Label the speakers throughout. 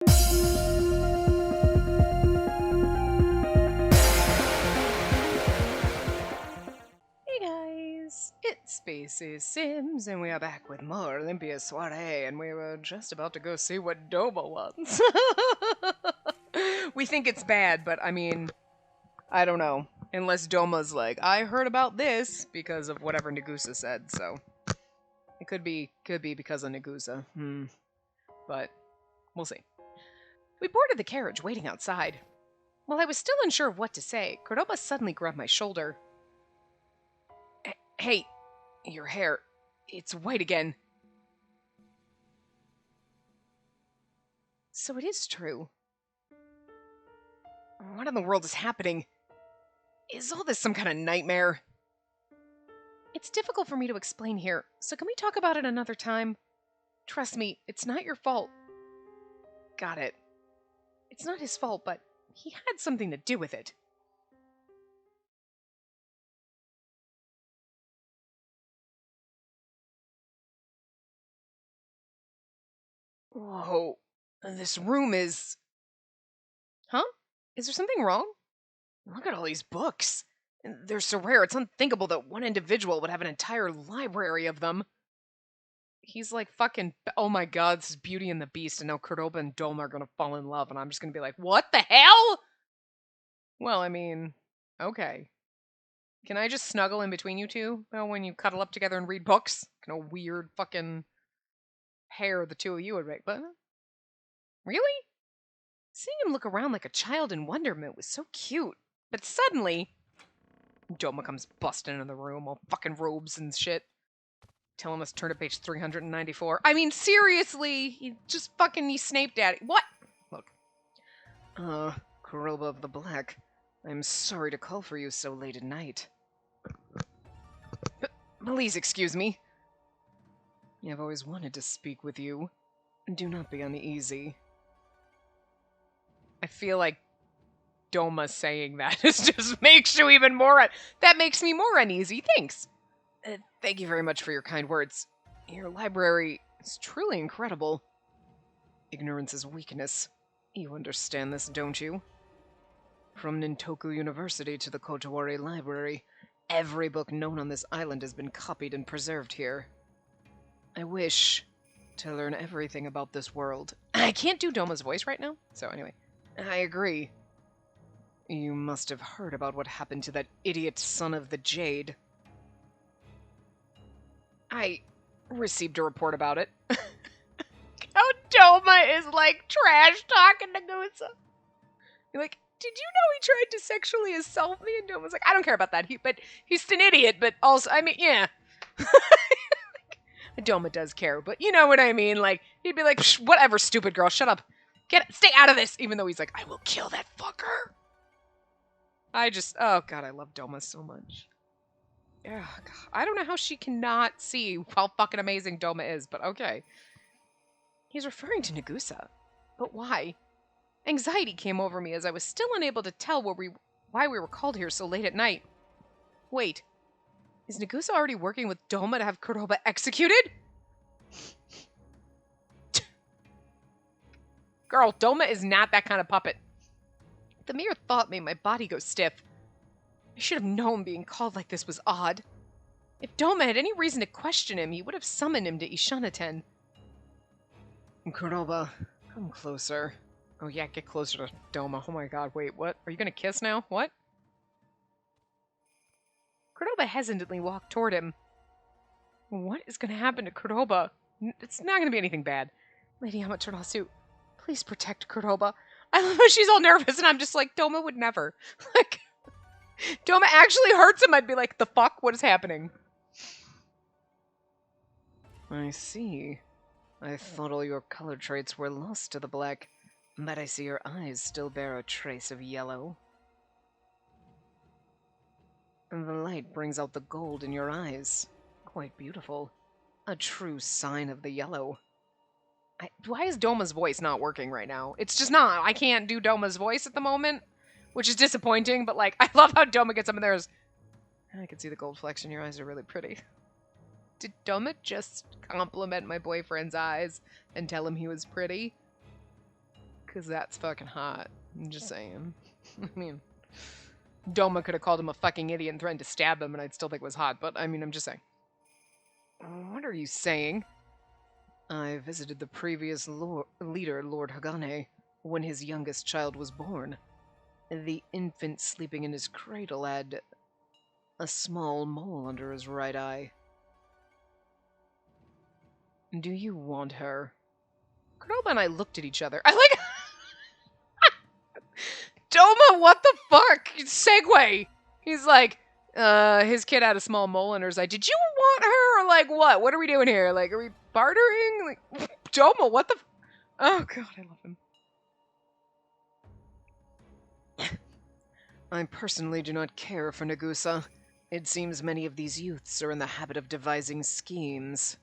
Speaker 1: Hey guys, it's Spacey Sims, and we are back with more Olympia Soiree, and we were just about to go see what Doma wants. We think it's bad, but I mean, I don't know. Unless Doma's like, I heard about this because of whatever Nagusa said, so it could be because of Nagusa. But we'll see. We boarded the carriage, waiting outside. While I was still unsure of what to say, Cordoba suddenly grabbed my shoulder. Hey, your hair, it's white again. So it is true. What in the world is happening? Is all this some kind of nightmare? It's difficult for me to explain here, so can we talk about it another time? Trust me, it's not your fault. Got it. It's not his fault, but he had something to do with it. Whoa. This room is... Huh? Is there something wrong? Look at all these books. They're so rare, it's unthinkable that one individual would have an entire library of them. He's like fucking, oh my god, this is Beauty and the Beast, and now Cordoba and Doma are gonna fall in love, and I'm just gonna be like, what the hell? Well, I mean, okay. Can I just snuggle in between you two? Well, when you cuddle up together and read books? Kind of weird fucking pair the two of you would make, but... Really? Seeing him look around like a child in wonderment was so cute. But suddenly, Doma comes busting into the room, all fucking robes and shit. Telling us turn to page 394. I mean, seriously, he just fucking he Snape Daddy. What? Look. Cordoba of the Black. I'm sorry to call for you so late at night. Please excuse me. I've always wanted to speak with you. Do not be uneasy. I feel like Doma saying that just makes you even more... That makes me more uneasy. Thanks. Thank you very much for your kind words. Your library is truly incredible. Ignorance is weakness. You understand this, don't you? From Nintoku University to the Kotowari Library, every book known on this island has been copied and preserved here. I wish to learn everything about this world. I can't do Doma's voice right now, so anyway. I agree. You must have heard about what happened to that idiot son of the Jade. I received a report about it. How Doma is like trash talking to Gusa. You're like, did you know he tried to sexually assault me? And Doma's like, I don't care about that. But he's an idiot, but also, I mean, yeah. Doma does care, but you know what I mean. Like, he'd be like, whatever, stupid girl, shut up. Stay out of this. Even though he's like, I will kill that fucker. Oh god, I love Doma so much. Yeah, I don't know how she cannot see how fucking amazing Doma is, but okay. He's referring to Nagusa. But why? Anxiety came over me as I was still unable to tell why we were called here so late at night. Wait, is Nagusa already working with Doma to have Cordoba executed? Girl, Doma is not that kind of puppet. The mere thought made my body go stiff. I should have known being called like this was odd. If Doma had any reason to question him, he would have summoned him to Ishanaten. Cordoba, come closer. Oh yeah, get closer to Doma. Oh my god, wait, what? Are you gonna kiss now? What? Cordoba hesitantly walked toward him. What is gonna happen to Cordoba? It's not gonna be anything bad. Lady Amaterasu, please protect Cordoba. I love how she's all nervous and I'm just like, Doma would never. Like, Doma actually hurts him. I'd be like, the fuck? What is happening? I see. I thought all your color traits were lost to the black, but I see your eyes still bear a trace of yellow. And the light brings out the gold in your eyes. Quite beautiful. A true sign of the yellow. Why is Doma's voice not working right now? It's just not. I can't do Doma's voice at the moment, which is disappointing, but like, I love how Doma gets up in there. I can see the gold flecks in your eyes are really pretty. Did Doma just compliment my boyfriend's eyes and tell him he was pretty? Because that's fucking hot. I'm just saying. I mean, Doma could have called him a fucking idiot and threatened to stab him, and I'd still think it was hot. But, I mean, I'm just saying. What are you saying? I visited the previous leader, Lord Hagane, when his youngest child was born. The infant sleeping in his cradle had a small mole under his right eye. Do you want her? Kuroba and I looked at each other. I like... Doma, what the fuck? Segue. He's like, his kid had a small mole in her eye. Did you want her? Or like, what? What are we doing here? Like, are we bartering? Like, Doma, what the... Oh, God, I love him. I personally do not care for Nagusa. It seems many of these youths are in the habit of devising schemes.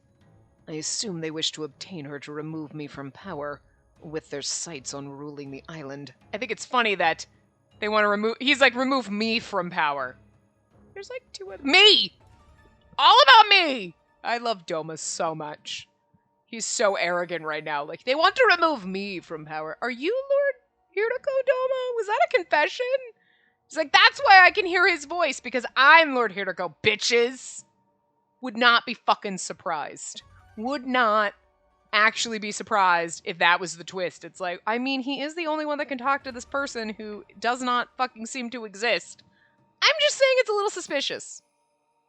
Speaker 1: I assume they wish to obtain her to remove me from power, with their sights on ruling the island. I think it's funny that they want to remove... He's like, remove me from power. There's like two other... Me! All about me! I love Doma so much. He's so arrogant right now. Like, they want to remove me from power. Are you Lord Hiroko, Doma? Was that a confession? He's like, that's why I can hear his voice, because I'm Lord Hiroko, bitches. Would not be fucking surprised. Would not actually be surprised if that was the twist. It's like, I mean, he is the only one that can talk to this person who does not fucking seem to exist. I'm just saying it's a little suspicious.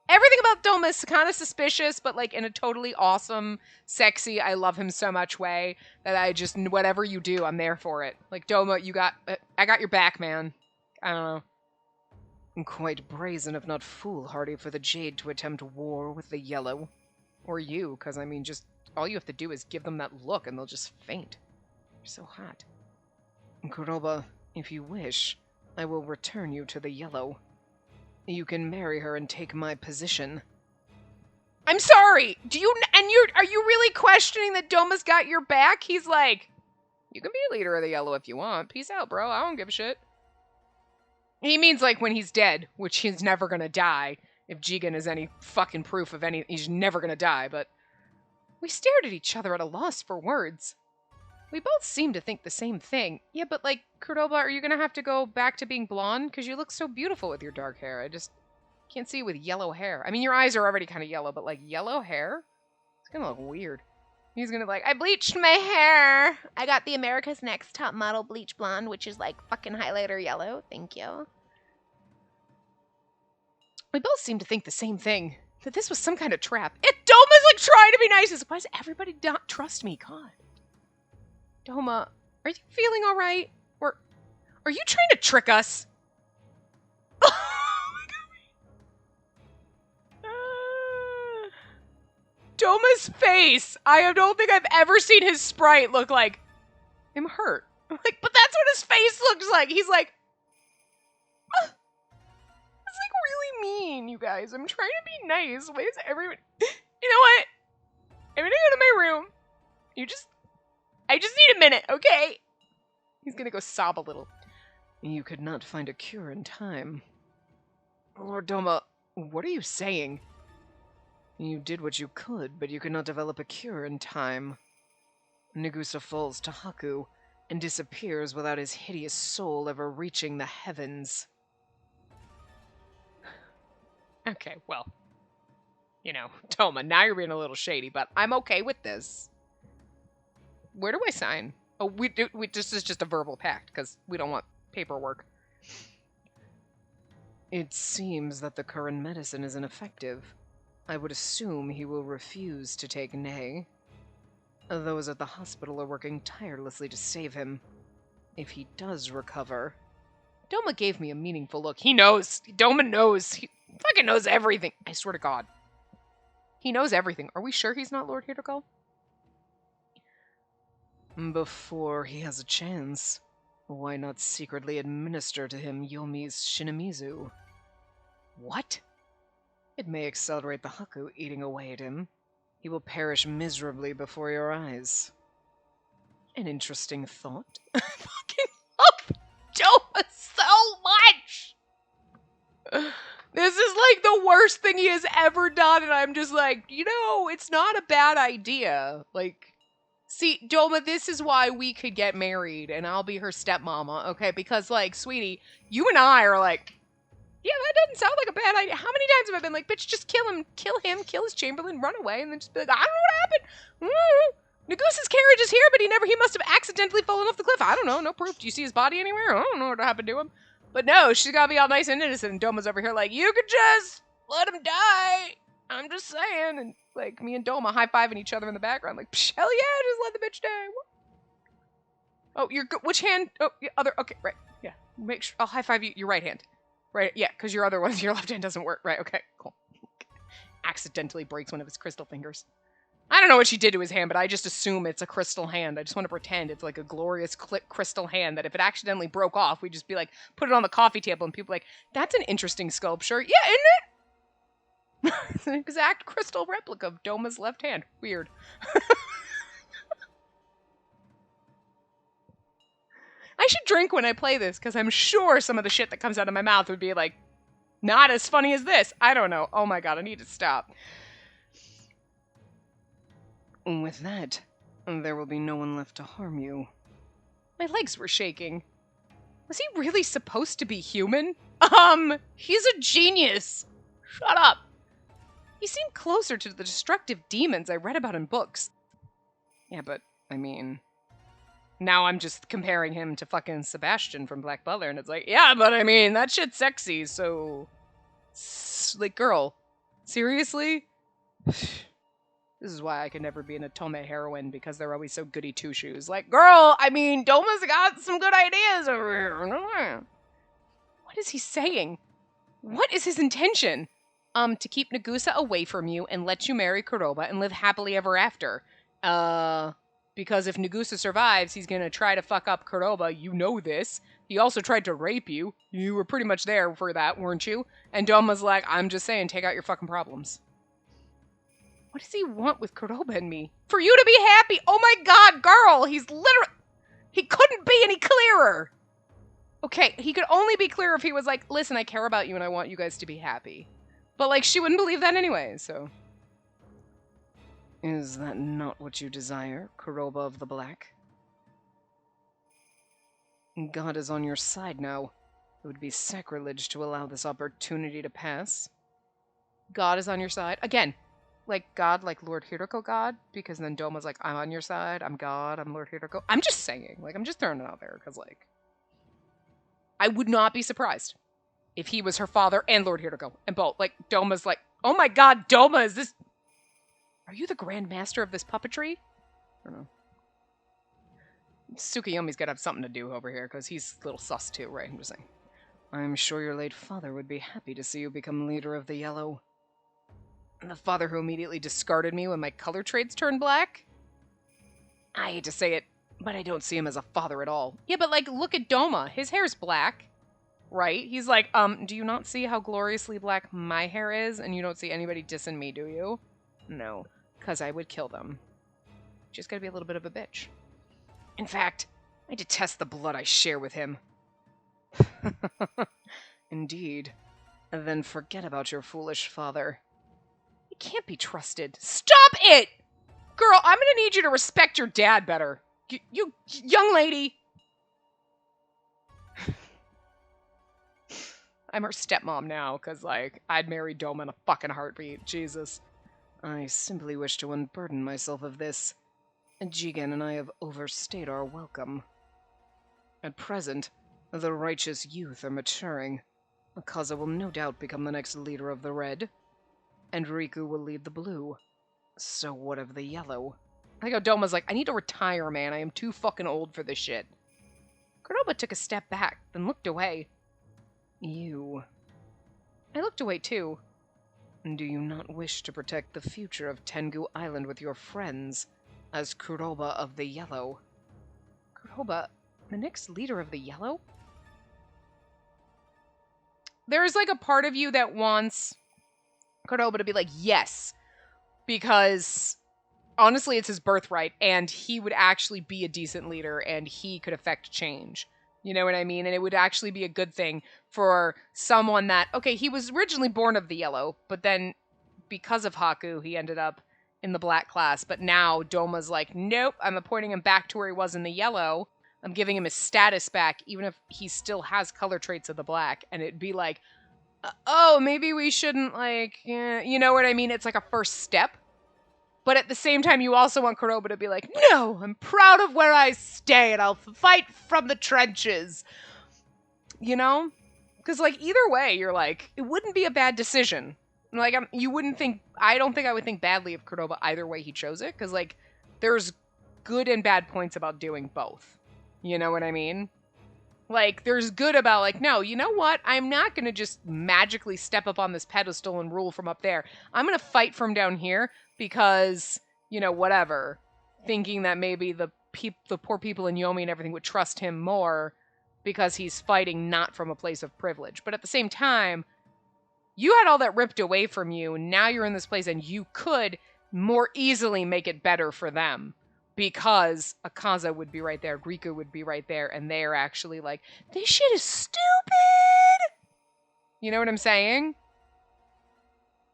Speaker 1: Everything about Doma is kind of suspicious, but like in a totally awesome, sexy, I love him so much way that I just, whatever you do, I'm there for it. Like, Doma, I got your back, man. I don't know. I'm quite brazen, if not foolhardy, for the Jade to attempt war with the Yellow. Or you, because I mean, just all you have to do is give them that look and they'll just faint. You're so hot. Kuroba, if you wish, I will return you to the Yellow. You can marry her and take my position. I'm sorry! Are you really questioning that Doma's got your back? He's like, you can be a leader of the Yellow if you want. Peace out, bro. I don't give a shit. He means like when he's dead, which he's never gonna die. If Jigen is any fucking proof of any, he's never gonna die, but... We stared at each other at a loss for words. We both seemed to think the same thing. Yeah, but like, Kuroba, are you gonna have to go back to being blonde? Because you look so beautiful with your dark hair. I just can't see you with yellow hair. I mean, your eyes are already kind of yellow, but like, yellow hair? It's gonna look weird. He's gonna be like, I bleached my hair! I got the America's Next Top Model Bleach Blonde, which is like fucking highlighter yellow. Thank you. We both seemed to think the same thing. That this was some kind of trap. Doma's like trying to be nice. He's like, why does everybody not trust me? God. Doma, are you feeling alright? Or are you trying to trick us? Oh my God. Doma's face. I don't think I've ever seen his sprite look like, I'm hurt. I'm like, but that's what his face looks like. He's like, really mean, you guys. I'm trying to be nice. Why is everybody... You know what? I'm gonna go to my room. I just need a minute, okay? He's gonna go sob a little. You could not find a cure in time. Lord Doma, what are you saying? You did what you could, but you could not develop a cure in time. Nagusa falls to Haku and disappears without his hideous soul ever reaching the heavens. Okay, well, you know, Doma, now you're being a little shady, but I'm okay with this. Where do I sign? Oh, this is just a verbal pact, because we don't want paperwork. It seems that the current medicine is ineffective. I would assume he will refuse to take nay. Those at the hospital are working tirelessly to save him. If he does recover... Doma gave me a meaningful look. He knows. Doma knows. He fucking knows everything. I swear to God. He knows everything. Are we sure he's not Lord Hiroko? Before he has a chance, why not secretly administer to him Yomi's Shinamizu? What? It may accelerate the Haku eating away at him. He will perish miserably before your eyes. An interesting thought. Fucking love Doma so much! This is like the worst thing he has ever done, and I'm just like, you know, it's not a bad idea. Like, See, Doma, this is why we could get married and I'll be her stepmama, okay? Because, like, sweetie, you and I are like, yeah, that doesn't sound like a bad idea. How many times have I been like, bitch, just kill him, kill his Chamberlain, run away, and then just be like, I don't know what happened. Nagusa's carriage is here, but he must have accidentally fallen off the cliff. I don't know, no proof. Do you see his body anywhere? I don't know what happened to him. But no, she's gotta be all nice and innocent, and Doma's over here like, you could just let him die. I'm just saying. And like, me and Doma high-fiving each other in the background, like, psh, hell yeah, just let the bitch die. Oh, you're good. Which hand? Oh, yeah, other, okay, right, yeah. Make sure, I'll high-five you, your right hand. Right, yeah, because your other one, your left hand doesn't work. Right, okay, cool. Accidentally breaks one of his crystal fingers. I don't know what she did to his hand, but I just assume it's a crystal hand. I just want to pretend it's like a glorious crystal hand that if it accidentally broke off, we'd just be like, put it on the coffee table and people like, that's an interesting sculpture. Yeah, isn't it? It's an exact crystal replica of Doma's left hand. Weird. I should drink when I play this, because I'm sure some of the shit that comes out of my mouth would be like, not as funny as this. I don't know. Oh my god, I need to stop. With that, there will be no one left to harm you. My legs were shaking. Was he really supposed to be human? He's a genius. Shut up. He seemed closer to the destructive demons I read about in books. Yeah, but, I mean... Now I'm just comparing him to fucking Sebastian from Black Butler, and it's like, yeah, but I mean, that shit's sexy, so... Like, girl, seriously? This is why I could never be an Otome heroine, because they're always so goody two-shoes. Like, girl, I mean, Doma's got some good ideas over here. What is he saying? What is his intention? To keep Nagusa away from you and let you marry Kuroba and live happily ever after. Because if Nagusa survives, he's gonna try to fuck up Kuroba. You know this. He also tried to rape you. You were pretty much there for that, weren't you? And Doma's like, I'm just saying, take out your fucking problems. What does he want with Kuroba and me? For you to be happy! Oh my god, girl! He's literally... He couldn't be any clearer! Okay, he could only be clearer if he was like, listen, I care about you and I want you guys to be happy. But, like, she wouldn't believe that anyway, so... Is that not what you desire, Kuroba of the Black? God is on your side now. It would be sacrilege to allow this opportunity to pass. God is on your side? Again, like God, like Lord Hiroko God? Because then Doma's like, I'm on your side, I'm God, I'm Lord Hiroko. I'm just saying, like, I'm just throwing it out there, because, like, I would not be surprised if he was her father and Lord Hiroko, and both. Like, Doma's like, oh my god, Doma, is this... Are you the Grand Master of this puppetry? I don't know. Tsukuyomi's gotta have something to do over here, because he's a little sus too, right? I'm just saying. I'm sure your late father would be happy to see you become leader of the Yellow. The father who immediately discarded me when my color traits turned black? I hate to say it, but I don't see him as a father at all. Yeah, but, like, look at Doma. His hair's black, right? He's like, do you not see how gloriously black my hair is? And you don't see anybody dissing me, do you? No, because I would kill them. Just gotta be a little bit of a bitch. In fact, I detest the blood I share with him. Indeed. Then forget about your foolish father. He can't be trusted. Stop it! Girl, I'm gonna need you to respect your dad better. You young lady. I'm her stepmom now, because, like, I'd marry Doma in a fucking heartbeat. Jesus. I simply wish to unburden myself of this. Jigen and I have overstayed our welcome. At present, the righteous youth are maturing. Akaza will no doubt become the next leader of the Red, and Riku will lead the Blue. So what of the Yellow? I think Doma's like, I need to retire, man. I am too fucking old for this shit. Kuroba took a step back, then looked away. You. I looked away too. Do you not wish to protect the future of Tengu Island with your friends, as Kuroba of the Yellow? Kuroba, the next leader of the Yellow? There's, like, a part of you that wants Kuroba to be like, yes, because honestly, it's his birthright, and he would actually be a decent leader, and he could affect change. You know what I mean? And it would actually be a good thing for someone that, okay, he was originally born of the Yellow, but then because of Haku, he ended up in the black class, but now Doma's like, nope, I'm appointing him back to where he was in the yellow. I'm giving him his status back, even if he still has color traits of the black. And it'd be like, oh, maybe we shouldn't, like, you know what I mean? It's like a first step. But at the same time, you also want Kuroba to be like, no, I'm proud of where I stay and I'll fight from the trenches. You know? Because, like, either way, you're like, it wouldn't be a bad decision. Like, you wouldn't think, I don't think I would think badly of Kuroba either way he chose it. Because, like, there's good and bad points about doing both. You know what I mean? Like, there's good about, like, no, you know what? I'm not going to just magically step up on this pedestal and rule from up there. I'm going to fight from down here because, you know, whatever. Thinking that maybe the poor people in Yomi and everything would trust him more because he's fighting not from a place of privilege. But at the same time, you had all that ripped away from you. Now you're in this place and you could more easily make it better for them. Because Akaza would be right there, Riku would be right there, and they're actually like, this shit is stupid! You know what I'm saying?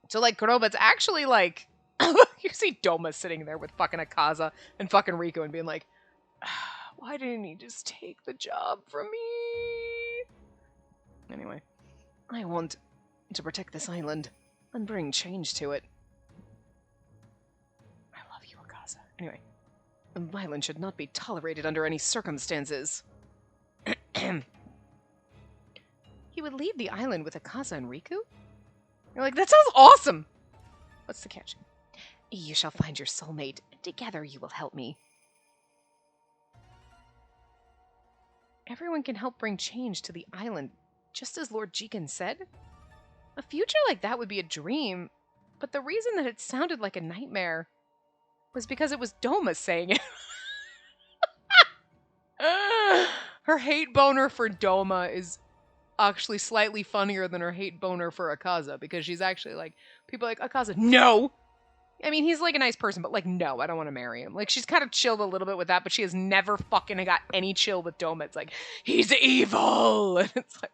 Speaker 1: So, like, Kuroba's actually, like, you see Doma sitting there with fucking Akaza and fucking Riku and being like, why didn't he just take the job from me? Anyway, I want to protect this island and bring change to it. I love you, Akaza. Anyway. Violence should not be tolerated under any circumstances. He would leave the island with Akaza and Riku? You're like, that sounds awesome! What's the catch? You shall find your soulmate, and together you will help me. Everyone can help bring change to the island, just as Lord Jigen said. A future like that would be a dream, but the reason that it sounded like a nightmare was because it was Doma saying it. Her hate boner for Doma is actually slightly funnier than her hate boner for Akaza, because she's actually like, people are like, Akaza, no! I mean, he's like a nice person, but like, no, I don't want to marry him. Like, she's kind of chilled a little bit with that, but she has never fucking got any chill with Doma. It's like, he's evil! And it's like,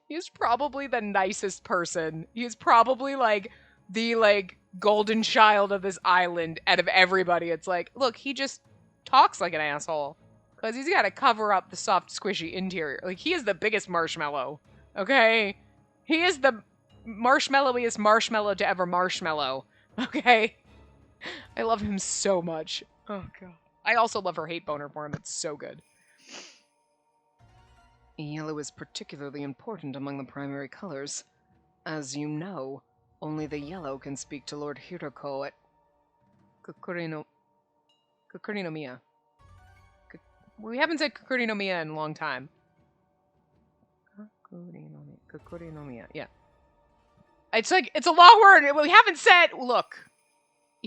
Speaker 1: he's probably the nicest person. He's probably like, the like, golden child of this island out of everybody. It's like, look, he just talks like an asshole because he's got to cover up the soft squishy interior. Like, he is the biggest marshmallow, okay? He is the marshmallowiest marshmallow to ever marshmallow, okay? I love him so much. Oh god, I also love her hate boner for him. It's so good. Yellow is particularly important among the primary colors. As you know, only the yellow can speak to Lord Hiroko at Kokurinomiya. We haven't said Kokurinomiya in a long time. Kokurinomiya, yeah. It's like, it's a long word. We haven't said, look,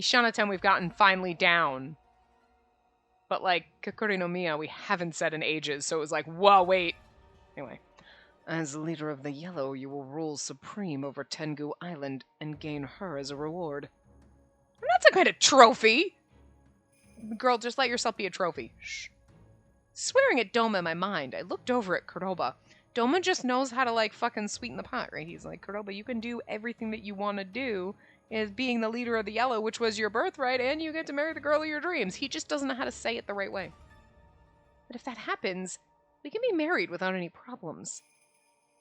Speaker 1: Ishana-ten we've gotten finally down. But like, Kokurinomiya we haven't said in ages, so it was like, whoa, wait. Anyway. As leader of the Yellow, you will rule supreme over Tengu Island and gain her as a reward. That's a kind of trophy! Girl, just let yourself be a trophy. Shh. Swearing at Doma in my mind, I looked over at Kuroba. Doma just knows how to, like, fucking sweeten the pot, right? He's like, Kuroba, you can do everything that you want to do as being the leader of the Yellow, which was your birthright, and you get to marry the girl of your dreams. He just doesn't know how to say it the right way. But if that happens, we can be married without any problems.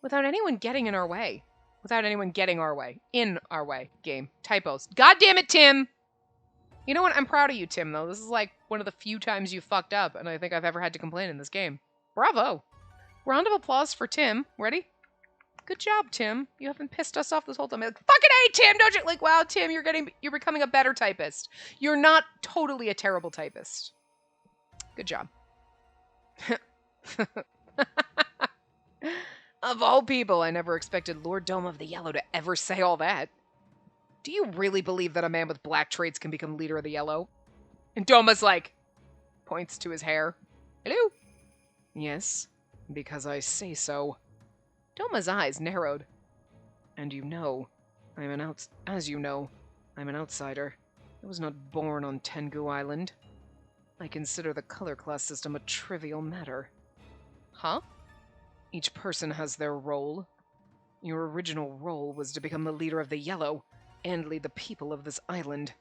Speaker 1: Without anyone getting in our way. Without anyone getting our way. In our way. Game. Typos. God damn it, Tim! You know what? I'm proud of you, Tim, though. This is like one of the few times you fucked up, and I think I've ever had to complain in this game. Bravo! Round of applause for Tim. Ready? Good job, Tim. You haven't pissed us off this whole time. Like, fucking A, Tim! Don't you? Like, wow, Tim, you're becoming a better typist. You're not totally a terrible typist. Good job. Of all people, I never expected Lord Dome of the Yellow to ever say all that. Do you really believe that a man with black traits can become leader of the Yellow? And Doma's like, points to his hair. Hello? Yes, because I say so. Doma's eyes narrowed. And you know, as you know, I'm an outsider. I was not born on Tengu Island. I consider the color class system a trivial matter. Huh? Each person has their role. Your original role was to become the leader of the Yellow, and lead the people of this island?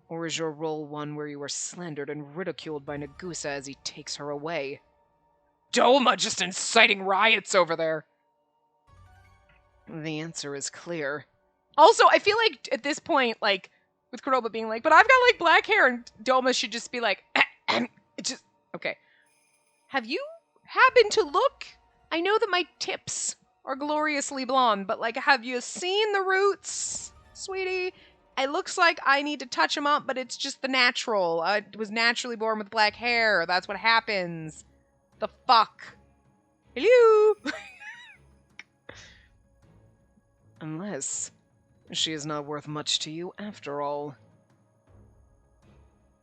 Speaker 1: Or is your role one where you are slandered and ridiculed by Nagusa as he takes her away? Doma just inciting riots over there. The answer is clear. Also, I feel like at this point, like, with Kuroba being like, but I've got, like, black hair, and Doma should just be like, just, okay. Have you happened to look? I know that my tips are gloriously blonde, but, like, have you seen the roots, sweetie? It looks like I need to touch them up, but it's just the natural. I was naturally born with black hair. That's what happens. The fuck? Hello? Unless she is not worth much to you after all.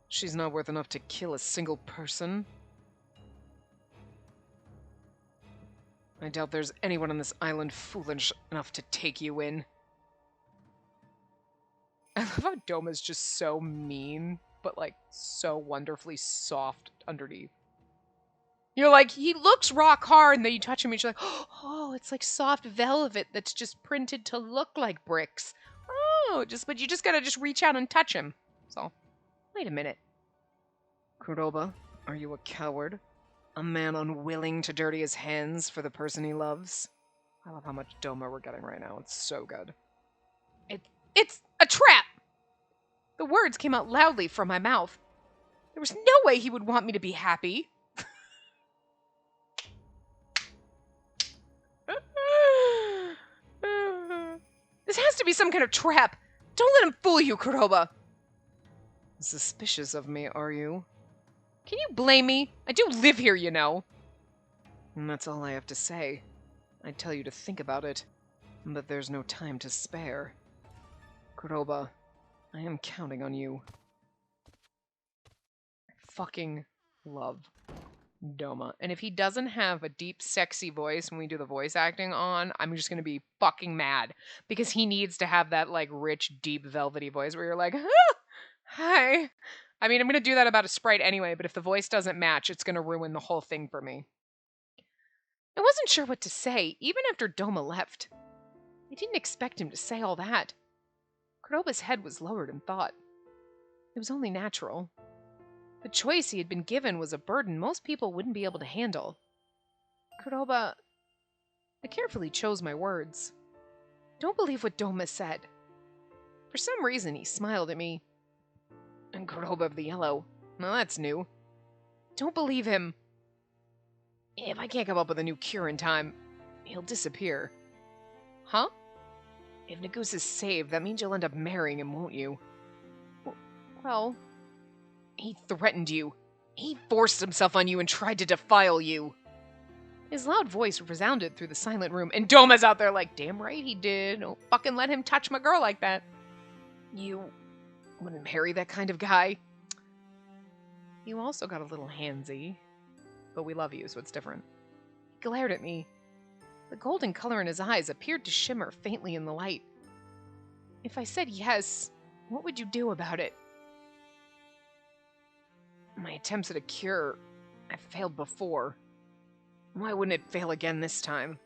Speaker 1: She's not worth enough to kill a single person. I doubt there's anyone on this island foolish enough to take you in. I love how Doma's just so mean, but, like, so wonderfully soft underneath. You're like, he looks rock hard, and then you touch him, and you're like, oh, it's like soft velvet that's just printed to look like bricks. Oh, but you just gotta just reach out and touch him. So, wait a minute. Kuroba, are you a coward? A man unwilling to dirty his hands for the person he loves? I love how much Doma we're getting right now. It's so good. It's a trap! The words came out loudly from my mouth. There was no way he would want me to be happy. This has to be some kind of trap. Don't let him fool you, Kuroba. Suspicious of me, are you? Can you blame me? I do live here, you know. And that's all I have to say. I tell you to think about it, but there's no time to spare. Kuroba, I am counting on you. I fucking love Doma. And if he doesn't have a deep, sexy voice when we do the voice acting on, I'm just gonna be fucking mad. Because he needs to have that, like, rich, deep, velvety voice where you're like, ah, hi. I mean, I'm gonna do that about a sprite anyway, but if the voice doesn't match, it's gonna ruin the whole thing for me. I wasn't sure what to say, even after Doma left. I didn't expect him to say all that. Kuroba's head was lowered in thought. It was only natural. The choice he had been given was a burden most people wouldn't be able to handle. Kuroba, I carefully chose my words. Don't believe what Doma said. For some reason, he smiled at me. And Kuroba of the Yellow. Well, that's new. Don't believe him. If I can't come up with a new cure in time, he'll disappear. Huh? If Nagusa's saved, that means you'll end up marrying him, won't you? Well, he threatened you. He forced himself on you and tried to defile you. His loud voice resounded through the silent room, and Doma's out there like, damn right he did. Don't fucking let him touch my girl like that. You wouldn't marry that kind of guy. You also got a little handsy. But we love you, so it's different. He glared at me. The golden color in his eyes appeared to shimmer faintly in the light. If I said yes, what would you do about it? My attempts at a cure have failed before. Why wouldn't it fail again this time?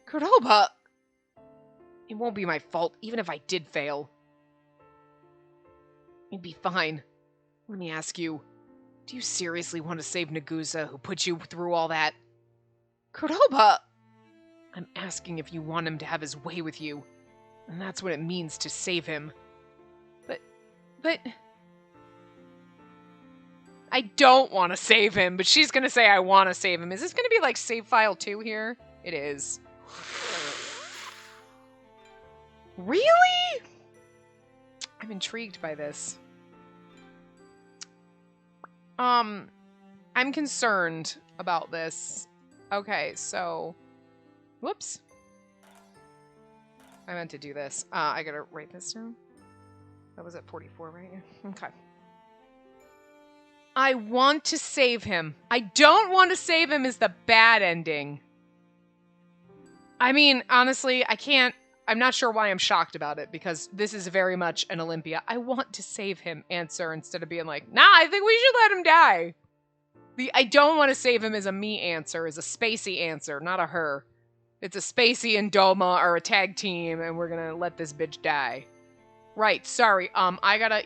Speaker 1: Kuroba! It won't be my fault, even if I did fail. You'd be fine. Let me ask you, do you seriously want to save Nagusa, who put you through all that? Kuroba! I'm asking if you want him to have his way with you. And that's what it means to save him. But... I don't want to save him, but she's going to say I want to save him. Is this going to be like save file 2 here? It is. Really? I'm intrigued by this. I'm concerned about this. Okay, so... Whoops. I meant to do this. I gotta write this down. That was at 44, right? Okay. I want to save him. I don't want to save him is the bad ending. I mean, honestly, I'm not sure why I'm shocked about it, because this is very much an Olympia. I want to save him answer instead of being like, nah, I think we should let him die. The I don't want to save him is a me answer, is a Spacey answer, not a her. It's a Spacey and Doma are a tag team, and we're gonna let this bitch die. Right, sorry.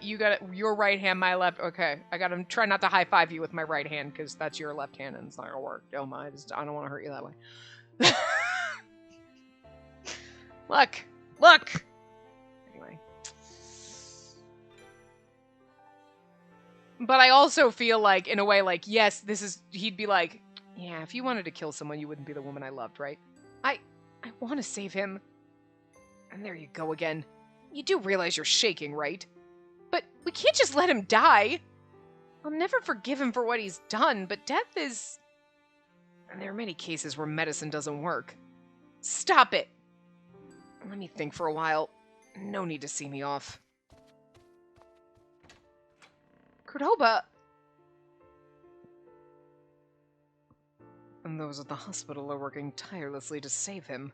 Speaker 1: Your right hand, my left. Okay, I gotta try not to high five you with my right hand because that's your left hand and it's not gonna work. Doma, I don't want to hurt you that way. Look. Anyway, but I also feel like, in a way, like, yes, he'd be like, yeah, if you wanted to kill someone, you wouldn't be the woman I loved, right? I want to save him. And there you go again. You do realize you're shaking, right? But we can't just let him die. I'll never forgive him for what he's done, but death is... And there are many cases where medicine doesn't work. Stop it! Let me think for a while. No need to see me off. Cordoba! And those at the hospital are working tirelessly to save him.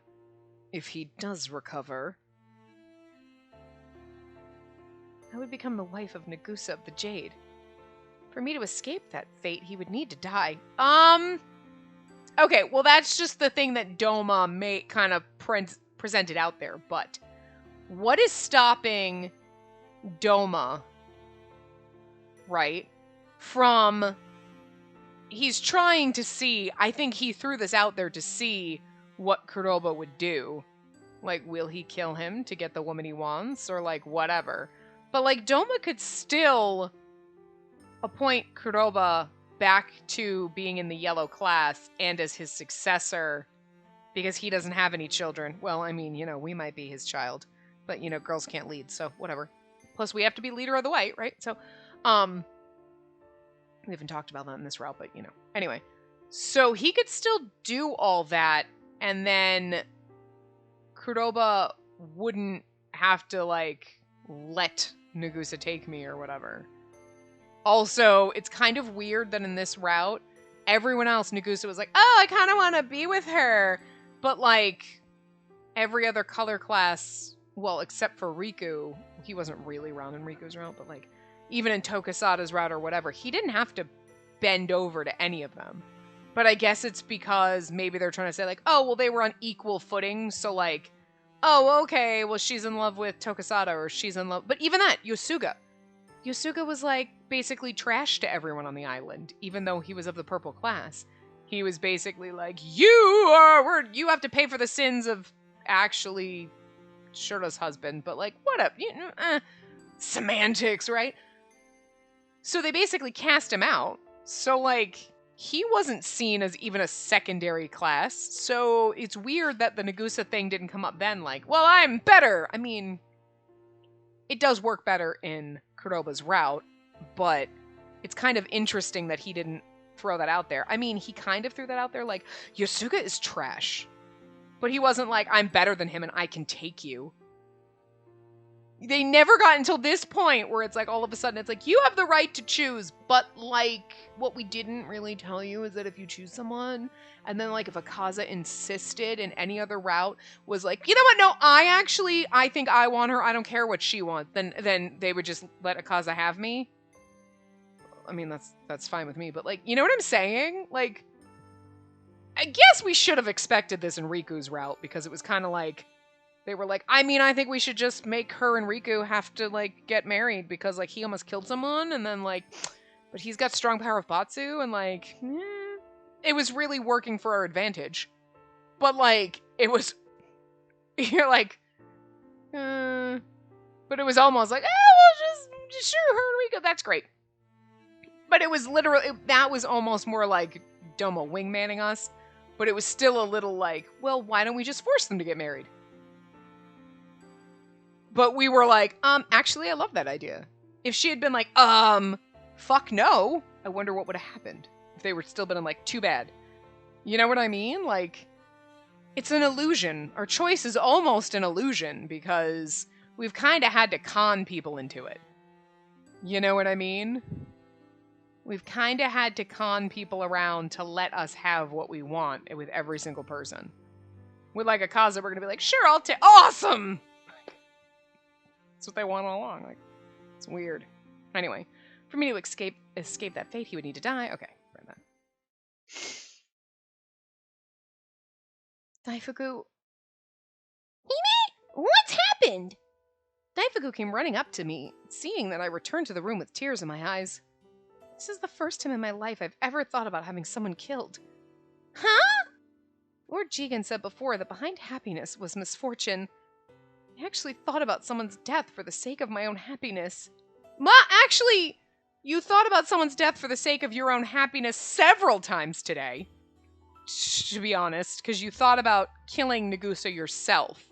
Speaker 1: If he does recover... I would become the wife of Nagusa of the Jade. For me to escape that fate, he would need to die. Okay, well that's just the thing that Doma kind of presented out there, but what is stopping Doma, right, from... He's trying to see, I think he threw this out there to see what Kuroba would do. Like, will he kill him to get the woman he wants, or like, whatever. But, like, Doma could still appoint Kuroba back to being in the yellow class and as his successor because he doesn't have any children. Well, I mean, you know, we might be his child, but, you know, girls can't lead, so whatever. Plus, we have to be leader of the way, right? So, we haven't talked about that in this route, but, you know. Anyway, so he could still do all that, and then Kuroba wouldn't have to, like, let Nagusa take me or whatever. Also, it's kind of weird that in this route, everyone else, Nagusa was like, oh, I kind of want to be with her. But, like, every other color class, well, except for Riku, he wasn't really around in Riku's route, but, like, even in Tokasada's route or whatever, he didn't have to bend over to any of them. But I guess it's because maybe they're trying to say, like, oh, well, they were on equal footing, so, like, oh, okay, well, she's in love with Tokasada, or she's in love... But even that, Yosuga. Yosuga was, like, basically trash to everyone on the island, even though he was of the purple class. He was basically like, you have to pay for the sins of actually Shura's husband, but, like, what up? Semantics, right? So they basically cast him out. So, like... He wasn't seen as even a secondary class, so it's weird that the Nagusa thing didn't come up then, like, well, I'm better! I mean, it does work better in Kuroba's route, but it's kind of interesting that he didn't throw that out there. I mean, he kind of threw that out there, like, Yosuga is trash. But he wasn't like, I'm better than him and I can take you. They never got until this point where it's like, all of a sudden, it's like, you have the right to choose, but, like, what we didn't really tell you is that if you choose someone, and then, like, if Akaza insisted in any other route, was like, you know what, no, I think I want her, I don't care what she wants, then they would just let Akaza have me. I mean, that's fine with me, but, like, you know what I'm saying? Like, I guess we should have expected this in Riku's route, because it was kind of like, they were like, I mean, I think we should just make her and Riku have to, like, get married because, like, he almost killed someone, and then, like, but he's got strong power of Batsu, and, like, it was really working for our advantage. But, like, it was, you're like, but it was almost like, well, just sure, her and Riku, that's great. But it was literally, that was almost more like Doma wingmanning us, but it was still a little like, well, why don't we just force them to get married? But we were like, actually, I love that idea. If she had been like, fuck no, I wonder what would have happened. If they were still been like, too bad. You know what I mean? Like, it's an illusion. Our choice is almost an illusion because we've kind of had to con people into it. You know what I mean? We've kind of had to con people around to let us have what we want with every single person. With, like, Akaza, we're going to be like, sure, I'll take... Awesome! That's what they want all along. Like, it's weird. Anyway, for me to escape that fate, he would need to die. Okay, read that. Daifuku... Hime? What's happened? Daifuku came running up to me, seeing that I returned to the room with tears in my eyes. This is the first time in my life I've ever thought about having someone killed. Huh? Lord Jigen said before that behind happiness was misfortune. I actually thought about someone's death for the sake of my own happiness. Actually, you thought about someone's death for the sake of your own happiness several times today. To be honest, because you thought about killing Nagusa yourself.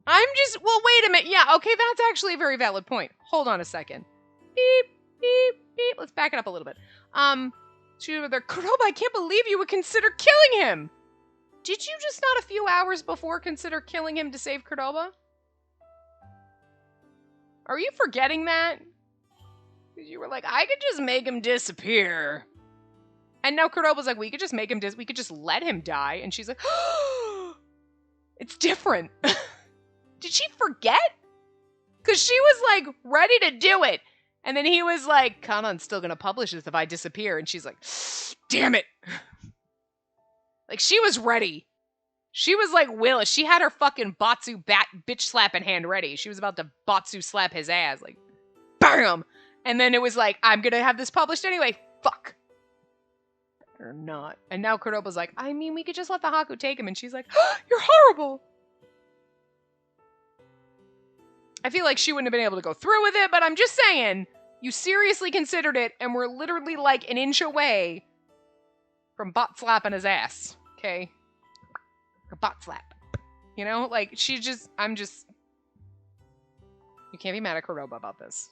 Speaker 1: Well, wait a minute. Yeah, okay, that's actually a very valid point. Hold on a second. Beep, beep, beep. Let's back it up a little bit. Kuroba, I can't believe you would consider killing him. Did you just not a few hours before consider killing him to save Kuroba? Are you forgetting that? Because you were like, I could just make him disappear. And now Kuroba's like, we could just make him we could just let him die. And she's like, it's different. Did she forget? Because she was like ready to do it. And then he was like, Kanan's still going to publish this if I disappear. And she's like, damn it. Like, she was ready. She was like Willis. She had her fucking Batsu bitch slapping hand ready. She was about to Batsu slap his ass. Like, BAM! And then it was like, I'm going to have this published anyway. Fuck. Or not. And now Kuroba's like, I mean, we could just let the Haku take him. And she's like, you're horrible. I feel like she wouldn't have been able to go through with it, but I'm just saying, you seriously considered it, and we're literally like an inch away from bot slapping his ass, okay? A bot slap. You know? Like, you can't be mad at Kuroba about this.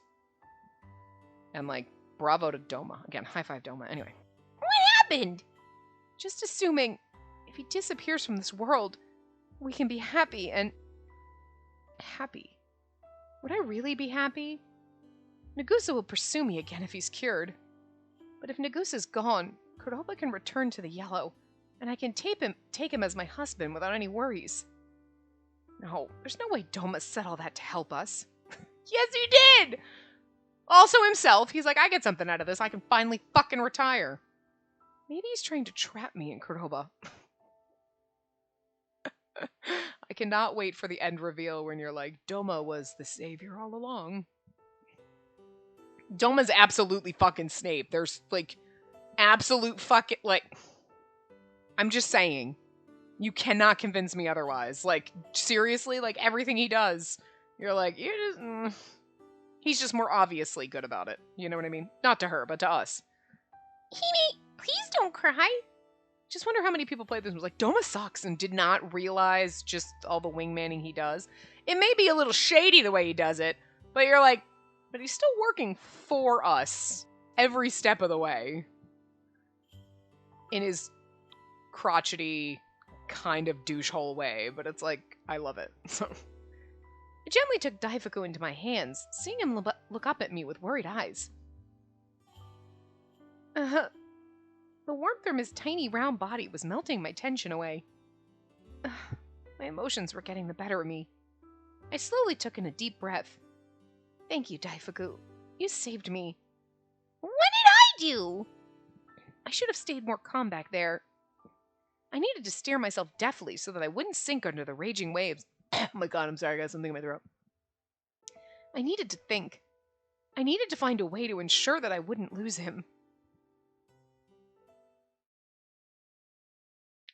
Speaker 1: And, like, bravo to Doma. Again, high five Doma. Anyway. What happened? Just assuming if he disappears from this world, we can be happy and... Happy? Would I really be happy? Nagusa will pursue me again if he's cured. But if Nagusa's gone, Kuroba can return to the yellow, and I can take him as my husband without any worries. No, there's no way Doma said all that to help us. Yes, he did! Also himself, he's like, I get something out of this, I can finally fucking retire. Maybe he's trying to trap me in Kuroba. I cannot wait for the end reveal when you're like, Doma was the savior all along. Doma's absolutely fucking Snape. There's, like, absolute fucking, like... I'm just saying. You cannot convince me otherwise. Like, seriously, like, everything he does, you're like, he's just more obviously good about it. You know what I mean? Not to her, but to us. Hime, please don't cry. Just wonder how many people played this and was like, Doma sucks, and did not realize just all the wingmanning he does. It may be a little shady the way he does it, but you're like, but he's still working for us every step of the way. In his crotchety, kind of douche-hole way, but it's like, I love it. So, I gently took Daifuku into my hands, seeing him look up at me with worried eyes. The warmth from his tiny round body was melting my tension away. My emotions were getting the better of me. I slowly took in a deep breath. Thank you, Daifuku. You saved me. What did I do? I should have stayed more calm back there. I needed to steer myself deftly so that I wouldn't sink under the raging waves. Oh my god, I'm sorry, I got something in my throat. I needed to think. I needed to find a way to ensure that I wouldn't lose him.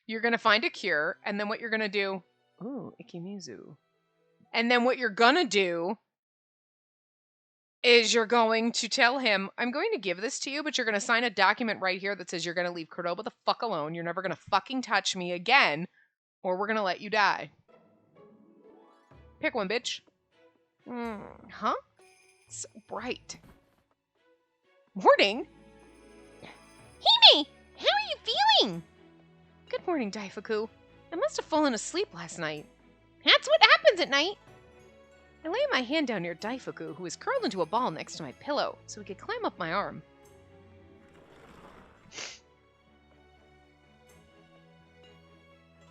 Speaker 1: You're going to find a cure, and then what you're going to do... Ooh, Ikimizu. And then what you're going to do is you're going to tell him, I'm going to give this to you, but you're going to sign a document right here that says you're going to leave Kuroba the fuck alone. You're never going to fucking touch me again, or we're going to let you die. Pick one, bitch. Huh? So bright. Morning? Hime! How are you feeling? Good morning, Daifuku. I must have fallen asleep last night. That's what happens at night. I lay my hand down near Daifuku, who was curled into a ball next to my pillow, so he could climb up my arm.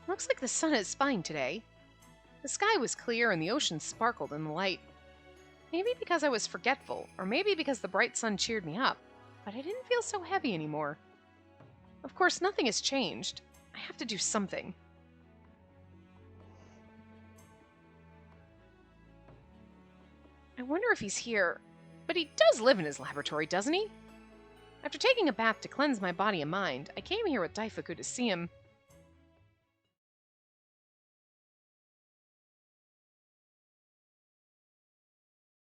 Speaker 1: Looks like the sun is fine today. The sky was clear and the ocean sparkled in the light. Maybe because I was forgetful, or maybe because the bright sun cheered me up, but I didn't feel so heavy anymore. Of course, nothing has changed. I have to do something. wonder if he's here. But he does live in his laboratory, doesn't he? After taking a bath to cleanse my body and mind, I came here with Daifuku to see him.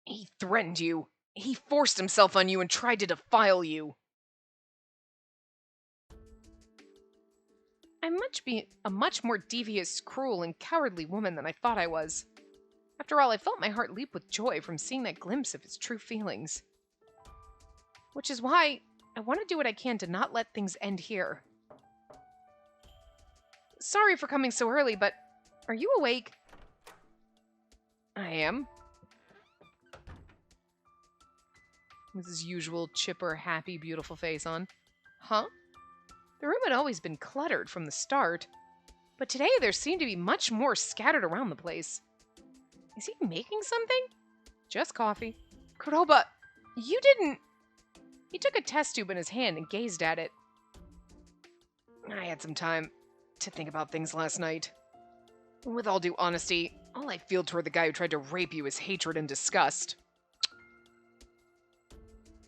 Speaker 1: He threatened you. He forced himself on you and tried to defile you. I must be a much more devious, cruel, and cowardly woman than I thought I was. After all, I felt my heart leap with joy from seeing that glimpse of his true feelings. Which is why I want to do what I can to not let things end here. Sorry for coming so early, but are you awake? I am. With his usual chipper, happy, beautiful face on. Huh? The room had always been cluttered from the start, but today there seemed to be much more scattered around the place. Is he making something? Just coffee. Kuroba, you didn't... He took a test tube in his hand and gazed at it. I had some time to think about things last night. With all due honesty, all I feel toward the guy who tried to rape you is hatred and disgust.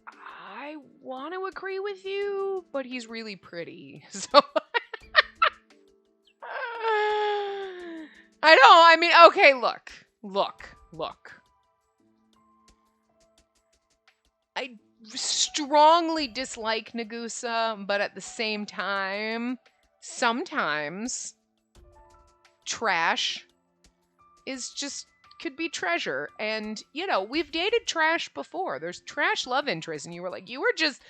Speaker 1: I want to agree with you, but he's really pretty, so... I mean, okay, look. I strongly dislike Nagusa, but at the same time, sometimes trash is just could be treasure. And, you know, we've dated trash before. There's trash love interest, and you were like, you were just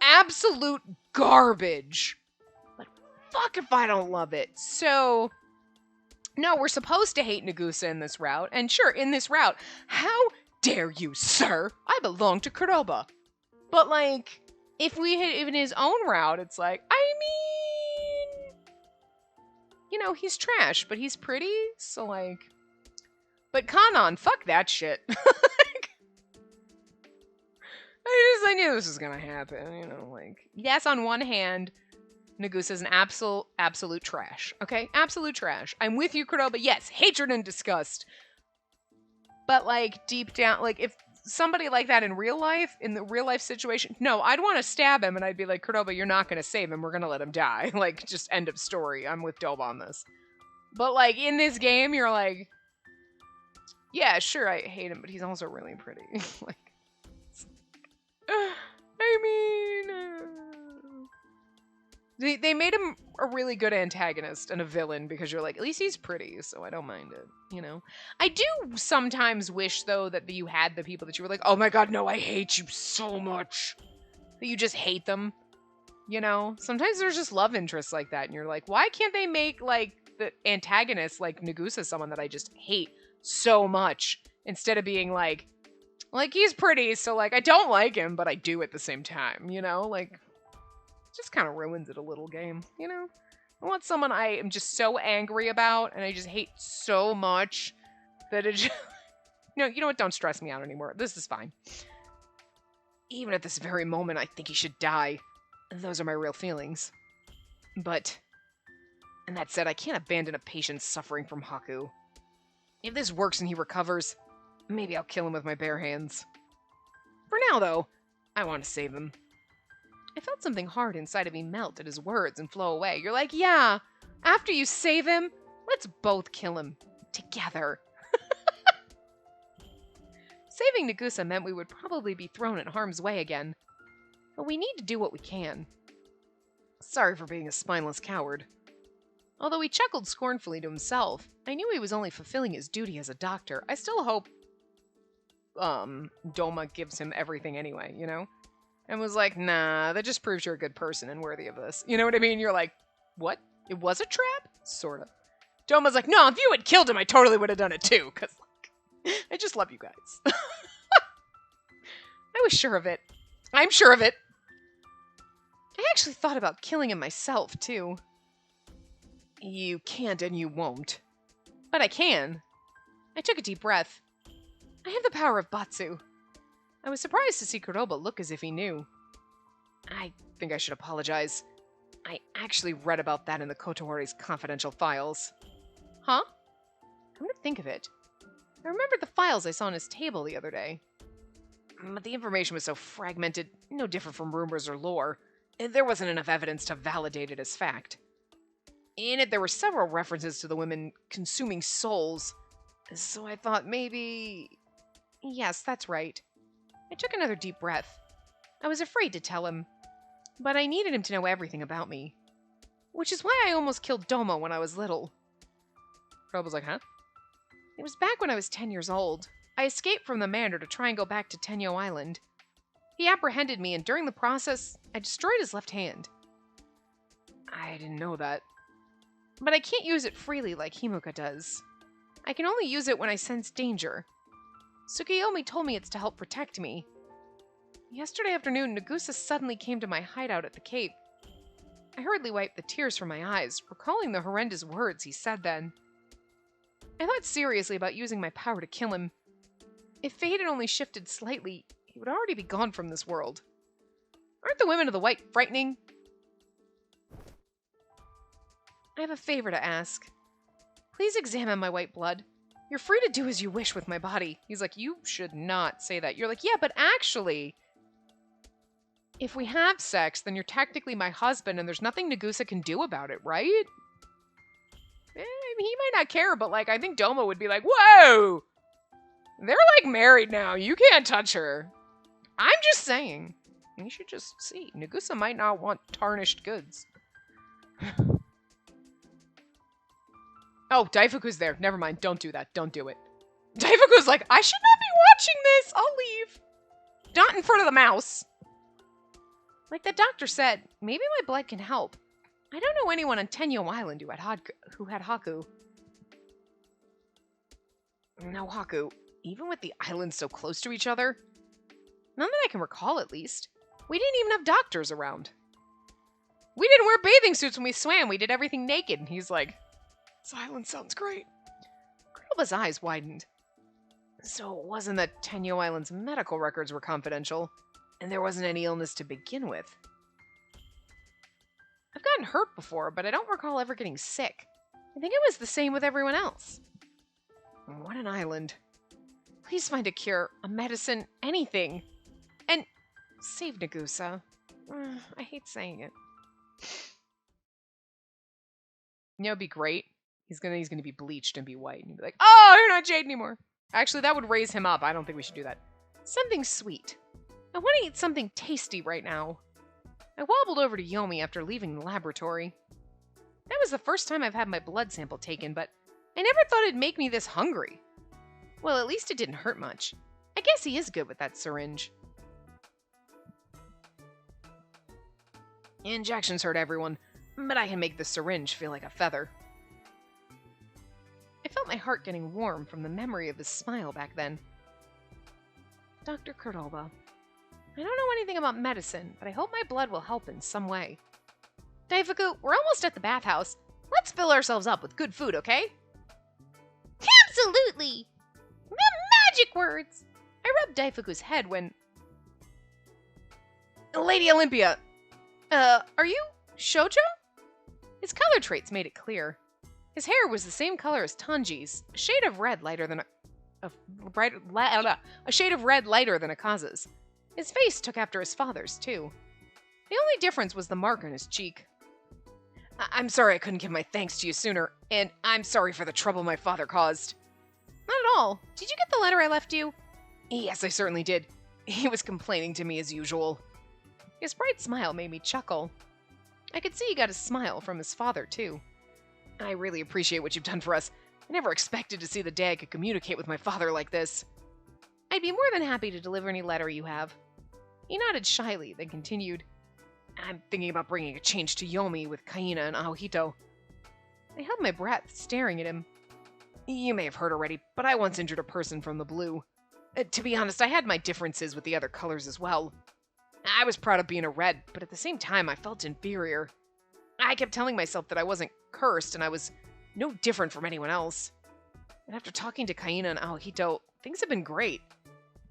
Speaker 1: absolute garbage. But fuck if I don't love it. So, no, we're supposed to hate Nagusa in this route. And sure, in this route, how dare you, sir? I belong to Kuroba. But, like, if we hit even his own route, it's like, I mean, you know, he's trash, but he's pretty, so, like, but Kanon, fuck that shit. I knew this was gonna happen, you know, like, yes, on one hand, Nagusa's an absolute trash, okay? Absolute trash. I'm with you, Kuroba, yes, hatred and disgust. But, like, deep down, like, if somebody like that in the real life situation, no, I'd want to stab him and I'd be like, Kuroba, you're not going to save him. We're going to let him die. Like, just end of story. I'm with Doba on this. But, like, in this game, you're like, yeah, sure, I hate him, but he's also really pretty. Like, I mean, they made him a really good antagonist and a villain because you're like, at least he's pretty, so I don't mind it, you know? I do sometimes wish, though, that you had the people that you were like, oh my god, no, I hate you so much. That you just hate them, you know? Sometimes there's just love interests like that, and you're like, why can't they make, like, the antagonist, like Nagusa, someone that I just hate so much, instead of being like, he's pretty, so, like, I don't like him, but I do at the same time, you know? Like, just kind of ruins it a little, game, you know? I want someone I am just so angry about and I just hate so much that it just... No, you know what? Don't stress me out anymore. This is fine. Even at this very moment, I think he should die. Those are my real feelings. But, and that said, I can't abandon a patient suffering from Haku. If this works and he recovers, maybe I'll kill him with my bare hands. For now, though, I want to save him. I felt something hard inside of me melt at his words and flow away. You're like, yeah, after you save him, let's both kill him. Together. Saving Nagusa meant we would probably be thrown in harm's way again. But we need to do what we can. Sorry for being a spineless coward. Although he chuckled scornfully to himself, I knew he was only fulfilling his duty as a doctor. I still hope, Doma gives him everything anyway, you know? And was like, nah, that just proves you're a good person and worthy of this. You know what I mean? You're like, what? It was a trap? Sort of. Doma's like, no, if you had killed him, I totally would have done it too. Because, like, I just love you guys. I was sure of it. I'm sure of it. I actually thought about killing him myself, too. You can't and you won't. But I can. I took a deep breath. I have the power of Batsu. I was surprised to see Kuroba look as if he knew. I think I should apologize. I actually read about that in the Kotohori's confidential files. Huh? Come to think of it, I remembered the files I saw on his table the other day. But the information was so fragmented, no different from rumors or lore. There wasn't enough evidence to validate it as fact. In it, there were several references to the women consuming souls, so I thought maybe... Yes, that's right. I took another deep breath. I was afraid to tell him, but I needed him to know everything about me. Which is why I almost killed Domo when I was little. Rob was like, huh? It was back when I was 10 years old. I escaped from the manor to try and go back to Tenyo Island. He apprehended me, and during the process, I destroyed his left hand. I didn't know that. But I can't use it freely like Himuka does. I can only use it when I sense danger. Tsukiyomi told me it's to help protect me. Yesterday afternoon, Nagusa suddenly came to my hideout at the Cape. I hurriedly wiped the tears from my eyes, recalling the horrendous words he said then. I thought seriously about using my power to kill him. If fate had only shifted slightly, he would already be gone from this world. Aren't the women of the white frightening? I have a favor to ask. Please examine my white blood. You're free to do as you wish with my body. He's like, you should not say that. You're like, yeah, but actually, if we have sex, then you're technically my husband and there's nothing Nagusa can do about it, right? He might not care, but like, I think Domo would be like, whoa! They're like married now. You can't touch her. I'm just saying. You should just see. Nagusa might not want tarnished goods. Oh, Daifuku's there. Never mind. Don't do that. Don't do it. Daifuku's like, I should not be watching this. I'll leave. Not in front of the mouse. Like the doctor said, maybe my blood can help. I don't know anyone on Tenyo Island who had Haku. Now, Haku, even with the islands so close to each other, none that I can recall at least, we didn't even have doctors around. We didn't wear bathing suits when we swam. We did everything naked. And he's like, this island sounds great. Kurdoba's eyes widened. So it wasn't that Tenyo Island's medical records were confidential, and there wasn't any illness to begin with. I've gotten hurt before, but I don't recall ever getting sick. I think it was the same with everyone else. What an island. Please find a cure, a medicine, anything. And save Nagusa. I hate saying it. You know, it'd be great. He's gonna be bleached and be white, and he'd be like, oh, you're not Jade anymore. Actually, that would raise him up. I don't think we should do that. Something sweet. I want to eat something tasty right now. I wobbled over to Yomi after leaving the laboratory. That was the first time I've had my blood sample taken, but I never thought it'd make me this hungry. Well, at least it didn't hurt much. I guess he is good with that syringe. Injections hurt everyone, but I can make the syringe feel like a feather. I felt my heart getting warm from the memory of his smile back then. Dr. Kurdoba, I don't know anything about medicine, but I hope my blood will help in some way. Daifuku, we're almost at the bathhouse. Let's fill ourselves up with good food, okay? Absolutely! The magic words! I rubbed Daifuku's head when... Lady Olympia! Are you Shoujo? His color traits made it clear. His hair was the same color as Tanji's, a shade of red lighter than a shade of red lighter than Akaza's. His face took after his father's, too. The only difference was the mark on his cheek. I'm sorry I couldn't give my thanks to you sooner, and I'm sorry for the trouble my father caused. Not at all. Did you get the letter I left you? Yes, I certainly did. He was complaining to me as usual. His bright smile made me chuckle. I could see he got a smile from his father, too. I really appreciate what you've done for us. I never expected to see the day I could communicate with my father like this. I'd be more than happy to deliver any letter you have. He nodded shyly, then continued. I'm thinking about bringing a change to Yomi with Kaina and Aohito. I held my breath, staring at him. You may have heard already, but I once injured a person from the blue. To be honest, I had my differences with the other colors as well. I was proud of being a red, but at the same time I felt inferior. I kept telling myself that I wasn't cursed and I was no different from anyone else. And after talking to Kaina and Aohito, things have been great.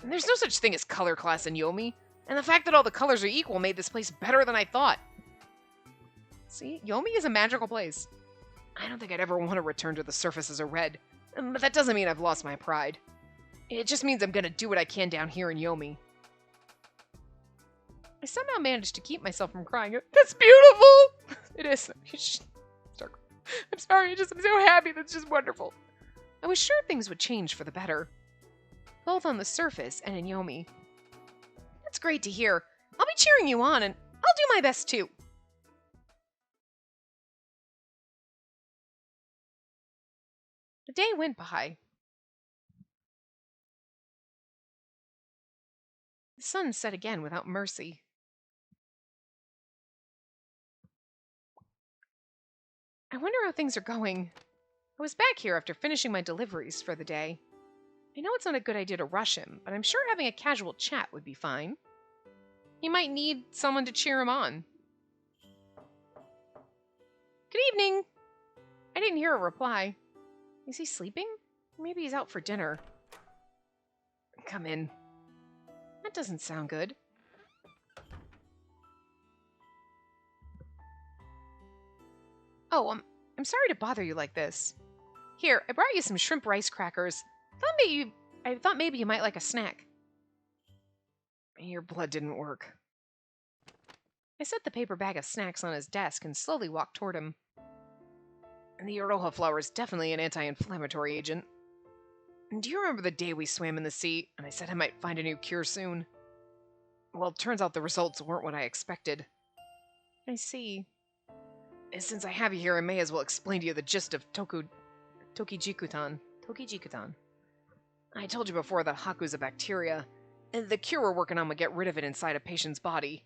Speaker 1: And there's no such thing as color class in Yomi, and the fact that all the colors are equal made this place better than I thought. See, Yomi is a magical place. I don't think I'd ever want to return to the surface as a red. But that doesn't mean I've lost my pride. It just means I'm gonna do what I can down here in Yomi. I somehow managed to keep myself from crying. That's beautiful! It is. I'm sorry, I'm so happy. That's just wonderful. I was sure things would change for the better, both on the surface and in Yomi. That's great to hear. I'll be cheering you on, and I'll do my best too. The day went by. The sun set again without mercy. I wonder how things are going. I was back here after finishing my deliveries for the day. I know it's not a good idea to rush him, but I'm sure having a casual chat would be fine. He might need someone to cheer him on. Good evening! I didn't hear a reply. Is he sleeping? Maybe he's out for dinner. Come in. That doesn't sound good. Oh, I'm sorry to bother you like this. Here, I brought you some shrimp rice crackers. I thought maybe you might like a snack. Your blood didn't work. I set the paper bag of snacks on his desk and slowly walked toward him. And the Aroha flower is definitely an anti-inflammatory agent. Do you remember the day we swam in the sea, and I said I might find a new cure soon? Well, it turns out the results weren't what I expected. I see. And since I have you here, I may as well explain to you the gist of Tokijikutan. I told you before that Haku's a bacteria, and the cure we're working on would get rid of it inside a patient's body.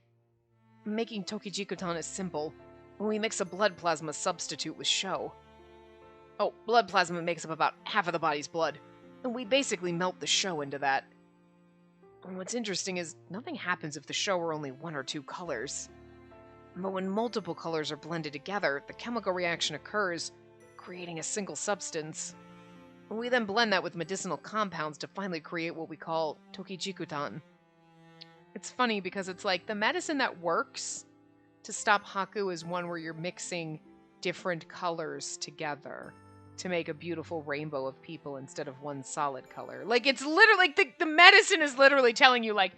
Speaker 1: Making Tokijikutan is simple. We mix a blood plasma substitute with Sho. Oh, blood plasma makes up about half of the body's blood, and we basically melt the Sho into that. And what's interesting is nothing happens if the Sho are only one or two colors. But when multiple colors are blended together, the chemical reaction occurs, creating a single substance. We then blend that with medicinal compounds to finally create what we call Tokijikutan. It's funny because it's like the medicine that works to stop Haku is one where you're mixing different colors together to make a beautiful rainbow of people instead of one solid color. Like, it's literally, like, the medicine is literally telling you, like,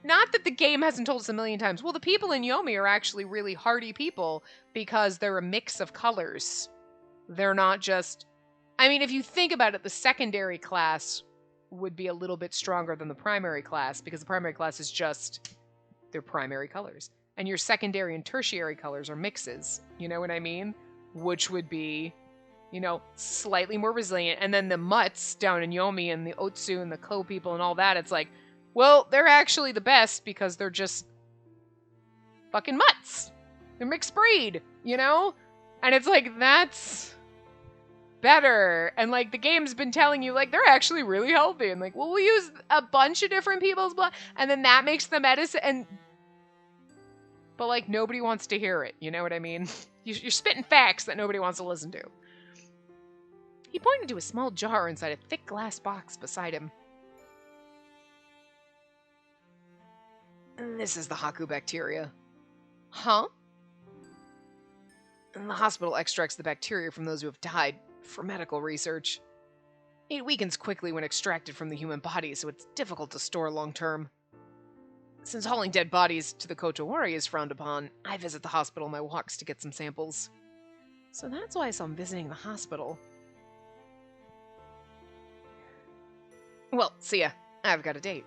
Speaker 1: not that the game hasn't told us a million times, well, the people in Yomi are actually really hardy people because they're a mix of colors. They're not just... I mean, if you think about it, the secondary class would be a little bit stronger than the primary class because the primary class is just their primary colors. And your secondary and tertiary colors are mixes, you know what I mean? Which would be, you know, slightly more resilient. And then the mutts down in Yomi and the Otsu and the Ko people and all that, it's like, well, they're actually the best because they're just fucking mutts. They're mixed breed, you know? And it's like, that's better. And like the game's been telling you, like, they're actually really healthy. And like, well, we'll use a bunch of different people's blood, and then that makes the medicine. But like, nobody wants to hear it. You know what I mean? You're spitting facts that nobody wants to listen to. He pointed to a small jar inside a thick glass box beside him. This is the Haku bacteria. Huh? And the hospital extracts the bacteria from those who have died for medical research. It weakens quickly when extracted from the human body, so it's difficult to store long term. Since hauling dead bodies to the Kotowari is frowned upon, I visit the hospital on my walks to get some samples. So that's why I'm visiting the hospital. Well, see ya. I've got a date.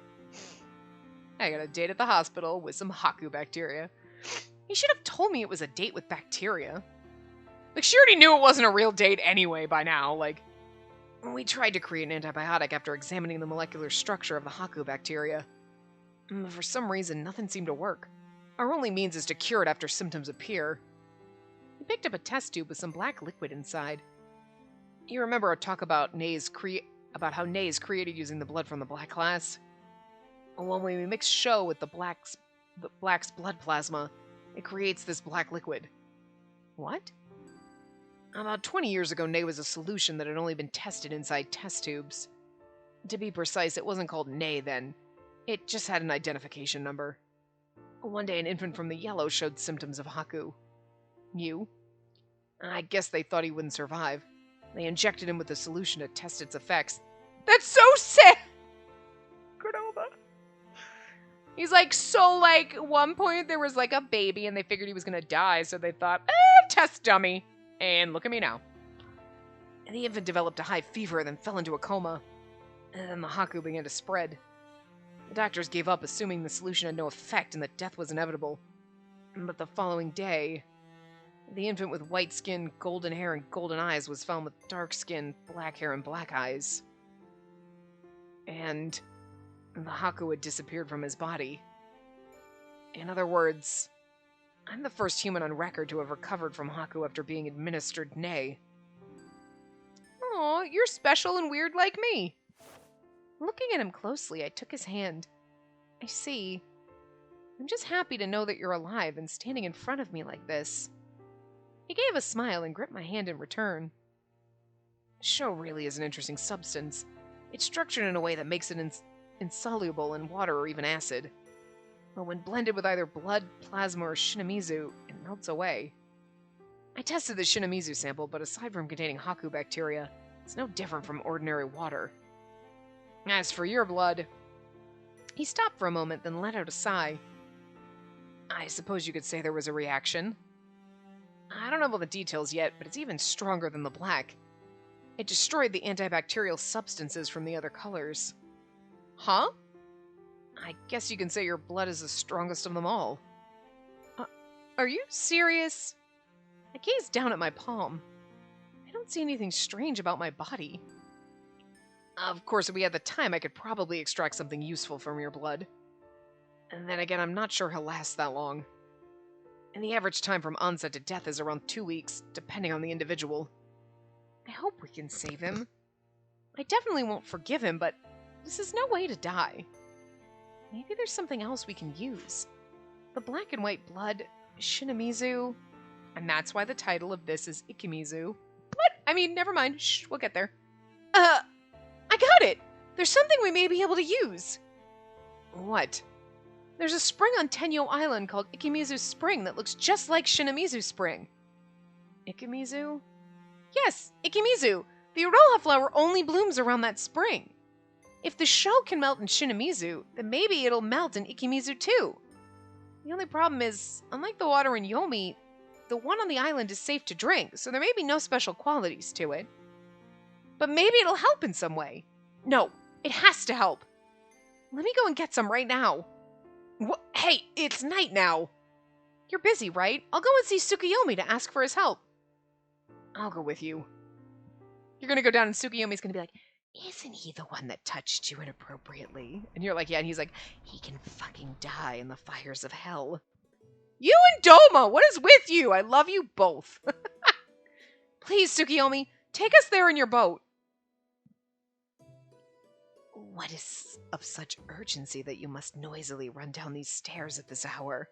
Speaker 1: I got a date at the hospital with some Haku bacteria. You should have told me it was a date with bacteria. Like, she already knew it wasn't a real date anyway by now. Like, we tried to create an antibiotic after examining the molecular structure of the Haku bacteria. But for some reason, nothing seemed to work. Our only means is to cure it after symptoms appear. He picked up a test tube with some black liquid inside. You remember our talk about how Ney is created using the blood from the black class? Well, when we mix Sho with the black's blood plasma, it creates this black liquid. What? About 20 years ago, Ney was a solution that had only been tested inside test tubes. To be precise, it wasn't called Ney then. It just had an identification number. One day, an infant from the Yellow showed symptoms of Haku. You? I guess they thought he wouldn't survive. They injected him with the solution to test its effects. That's so sad! Cordova. He's like, at one point there was like a baby and they figured he was gonna die, so they thought, test dummy. And look at me now. And the infant developed a high fever and then fell into a coma. And then the Haku began to spread. The doctors gave up, assuming the solution had no effect and that death was inevitable. But the following day, the infant with white skin, golden hair, and golden eyes was found with dark skin, black hair, and black eyes. And the Haku had disappeared from his body. In other words, I'm the first human on record to have recovered from Haku after being administered Nei. Aw, you're special and weird like me. Looking at him closely, I took his hand. I see. I'm just happy to know that you're alive and standing in front of me like this. He gave a smile and gripped my hand in return. Sho really is an interesting substance. It's structured in a way that makes it insoluble in water or even acid. But when blended with either blood, plasma, or Shinamizu, it melts away. I tested the Shinamizu sample, but aside from containing Haku bacteria, it's no different from ordinary water. As for your blood... He stopped for a moment, then let out a sigh. I suppose you could say there was a reaction. I don't know about the details yet, but it's even stronger than the black. It destroyed the antibacterial substances from the other colors. Huh? I guess you can say your blood is the strongest of them all. Are you serious? I gazed down at my palm. I don't see anything strange about my body. Of course, if we had the time, I could probably extract something useful from your blood. And then again, I'm not sure he'll last that long. And the average time from onset to death is around 2 weeks, depending on the individual. I hope we can save him. I definitely won't forgive him, but this is no way to die. Maybe there's something else we can use. The black and white blood, Shinamizu, and that's why the title of this is Ikimizu. What? I mean, never mind. Shh, we'll get there. I got it! There's something we may be able to use. What? There's a spring on Tenyo Island called Ikimizu Spring that looks just like Shinamizu Spring. Ikimizu? Yes, Ikimizu! The Aroha flower only blooms around that spring. If the shell can melt in Shinamizu, then maybe it'll melt in Ikimizu too. The only problem is, unlike the water in Yomi, the one on the island is safe to drink, so there may be no special qualities to it. But maybe it'll help in some way. No, it has to help. Let me go and get some right now. Hey, it's night now. You're busy, right? I'll go and see Tsukuyomi to ask for his help. I'll go with you. You're gonna go down and Tsukuyomi's gonna be like, isn't he the one that touched you inappropriately? And you're like, yeah, and he's like, he can fucking die in the fires of hell. You and Doma, what is with you? I love you both. Please, Tsukuyomi, take us there in your boat. What is of such urgency that you must noisily run down these stairs at this hour?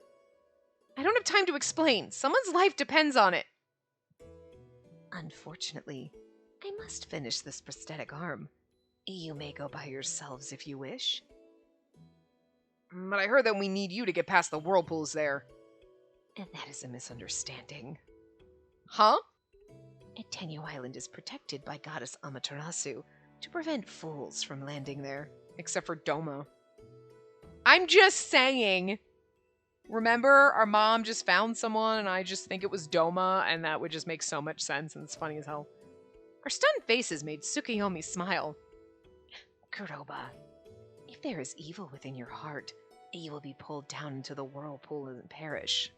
Speaker 1: I don't have time to explain. Someone's life depends on it. Unfortunately, I must finish this prosthetic arm. You may go by yourselves if you wish. But I heard that we need you to get past the whirlpools there. And that is a misunderstanding. Huh? Tenyo Island is protected by Goddess Amaterasu to prevent fools from landing there. Except for Doma. I'm just saying. Remember, our mom just found someone and I just think it was Doma, and that would just make so much sense, and it's funny as hell. Our stunned faces made Tsukuyomi smile. Kuroba, if there is evil within your heart, you will be pulled down into the whirlpool and perish.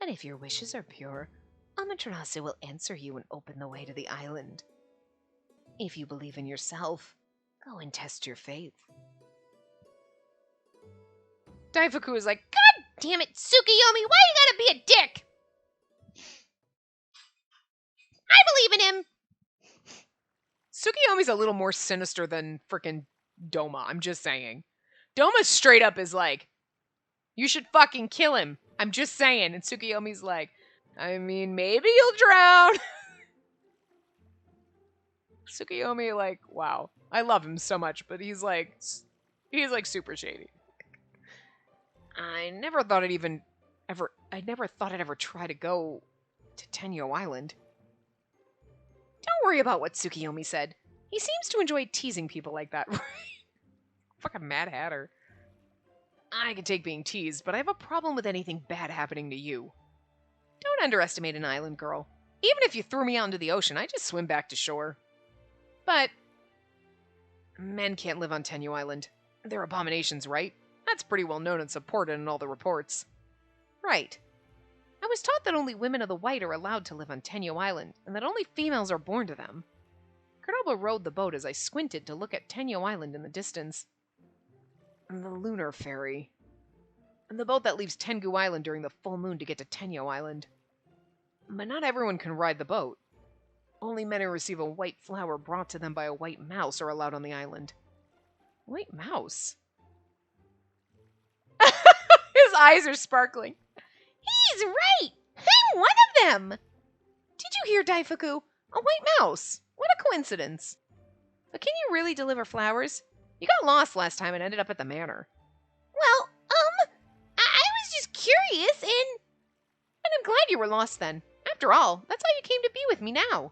Speaker 1: And if your wishes are pure, Amaterasu will answer you and open the way to the island. If you believe in yourself, go and test your faith. Daifuku is like, God damn it, Tsukuyomi, why you gotta be a dick? I believe in him! Tsukuyomi's a little more sinister than frickin' Doma, I'm just saying. Doma straight up is like, you should fucking kill him. I'm just saying. And Tsukuyomi's like, I mean, maybe you'll drown. Tsukuyomi, like, wow. I love him so much, but he's like super shady. I never thought I'd ever try to go to Tenyo Island. Don't worry about what Tsukiyomi said. He seems to enjoy teasing people like that. Fucking Mad Hatter. I can take being teased, but I have a problem with anything bad happening to you. Don't underestimate an island girl. Even if you threw me out into the ocean, I just swim back to shore. But men can't live on Tenyu Island. They're abominations, right? That's pretty well known and supported in all the reports. Right. I was taught that only women of the white are allowed to live on Tenyu Island, and that only females are born to them. Kurdoba rowed the boat as I squinted to look at Tenyu Island in the distance. The lunar ferry. The boat that leaves Tengu Island during the full moon to get to Tenyu Island. But not everyone can ride the boat. Only men who receive a white flower brought to them by a white mouse are allowed on the island. White mouse? His eyes are sparkling. He's right! I'm one of them! Did you hear, Daifuku? A white mouse. What a coincidence. But can you really deliver flowers? You got lost last time and ended up at the manor. Well, I was just curious and I'm glad you were lost then. After all, that's how you came to be with me now.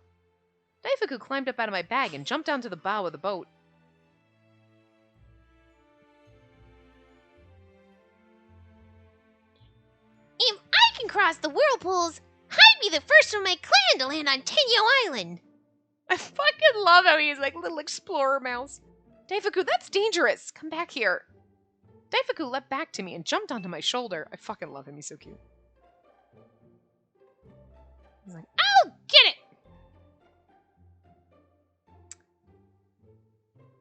Speaker 1: Daifuku climbed up out of my bag and jumped onto the bow of the boat. If I can cross the whirlpools, I'd be the first from my clan to land on Tenyu Island. I fucking love how he's like little explorer mouse. Daifuku, that's dangerous. Come back here. Daifuku leapt back to me and jumped onto my shoulder. I fucking love him. He's so cute. He's like, I'll get it!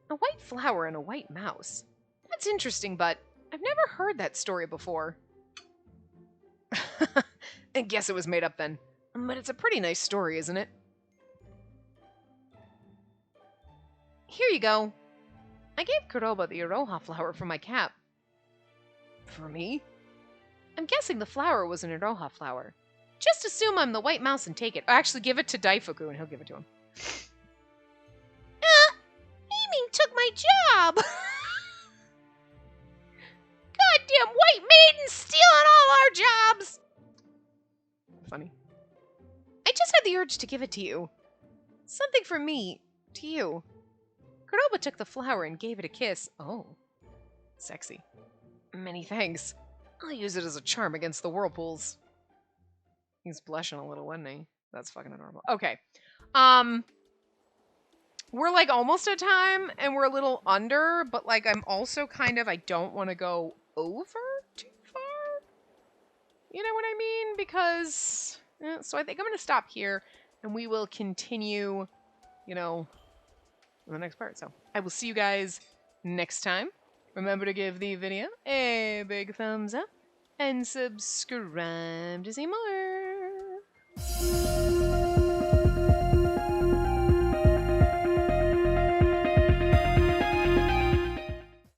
Speaker 1: A white flower and a white mouse. That's interesting, but I've never heard that story before. I guess it was made up then. But it's a pretty nice story, isn't it? Here you go. I gave Kuroba the Iroha flower for my cap. For me? I'm guessing the flower was an Iroha flower. Just assume I'm the white mouse and take it. Actually, give it to Daifuku and he'll give it to him. Aiming took my job! Goddamn white maiden stealing all our jobs! Funny. I just had the urge to give it to you. Something from me to you. Kuroba took the flower and gave it a kiss. Oh. Sexy. Many thanks. I'll use it as a charm against the whirlpools. He's blushing a little, wasn't he? That's fucking adorable. Okay. We're like almost at time and we're a little under, but like I'm also kind of, I don't want to go over too far. You know what I mean? Because, so I think I'm going to stop here and we will continue, you know, in the next part. So I will see you guys next time. Remember to give the video a big thumbs up and subscribe to see more.